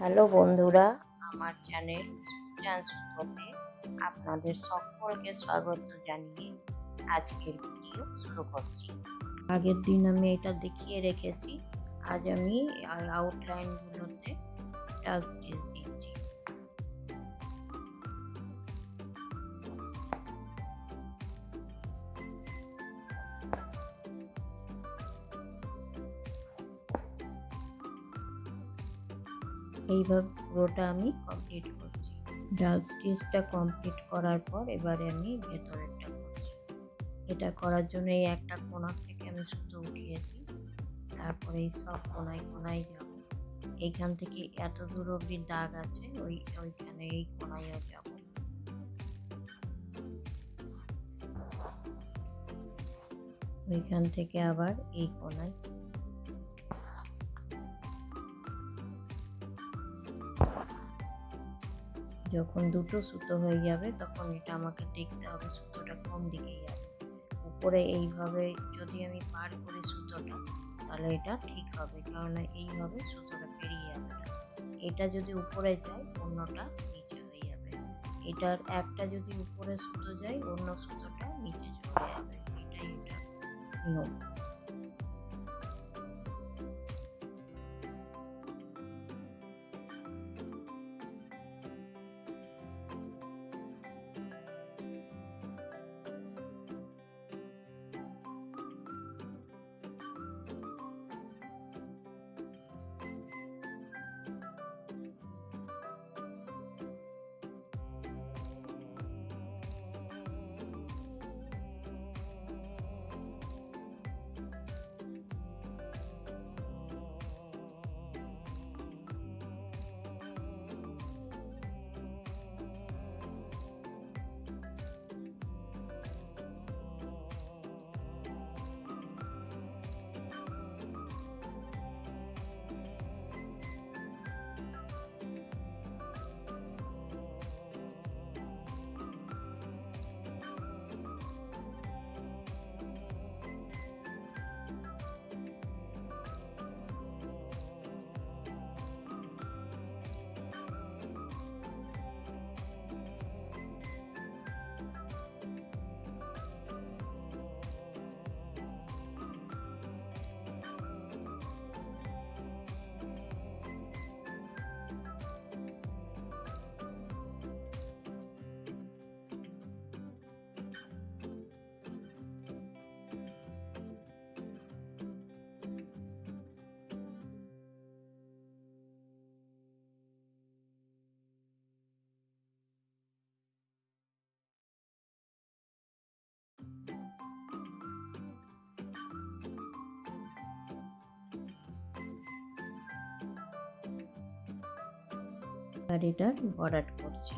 Hello বন্ধুরা, আমার channel সুচে আপনাদের সকলকে স্বাগত জানিয়ে আজকের ভিডিও শুরু করছি। আগের দিন আমি এটা দেখিয়ে রেখেছি, আজ আমি আউটলাইনগুলোতে ডাল স্টিচ দিচ্ছি। এইভাবে পুরোটা আমি কমপ্লিট করছি। ডাল স্টিচটা কমপ্লিট করার পর এবারে আমি ভেতরেরটা করছি। এটা করার জন্য এই একটা কোণা থেকে আমি সুতো উঠিয়েছি, তারপরে এই সব কোনায় কোনায় যাব। এইখান থেকে এত দূর অব্দি দাগ আছে, ওইখানে এই কোনায়ও যাব। ওইখান থেকে আবার এই কোনায়। যখন দুটো সুতো হয়ে যাবে তখন এটা আমাকে দেখতে হবে সুতোটা কোন দিকে যাবে। উপরে এইভাবে যদি আমি পার করি সুতোটা, তাহলে এটা ঠিক হবে, কারণ এইভাবে সুতোটা পেরিয়ে যাবে। এটা যদি উপরে যায় অন্যটা নিচে হয়ে যাবে। এটার একটা যদি উপরে সুতো যায় অন্য সুতোটা নিচে চলে যাবে, এটাই এটা নিয়ম। আর এটার বর্ডার করছি।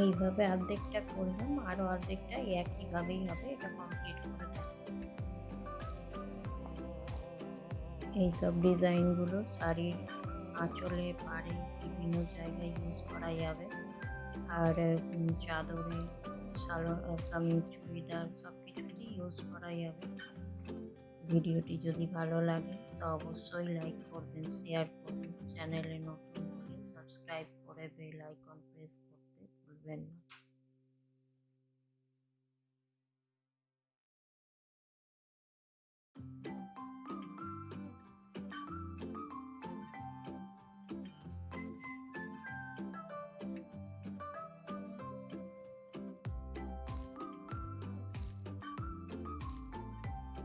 এইভাবে অর্ধেকটা করলাম, আরও অর্ধেকটা একইভাবেই হবে, এটা কমপ্লিট করে দেব। এইসব ডিজাইনগুলো শাড়ির আঁচলে, পাড়ে বিভিন্ন জায়গায় ইউজ করা যাবে। আর চাদরে, সালোয়ার কামিজ, চুড়িদার সব কিছুতেই ইউজ করা যাবে। ভিডিওটি যদি ভালো লাগে তো অবশ্যই লাইক করবেন, শেয়ার করবেন, চ্যানেলে নতুন হলে সাবস্ক্রাইব করে বেল আইকন প্রেস করতে ভুলবেন না।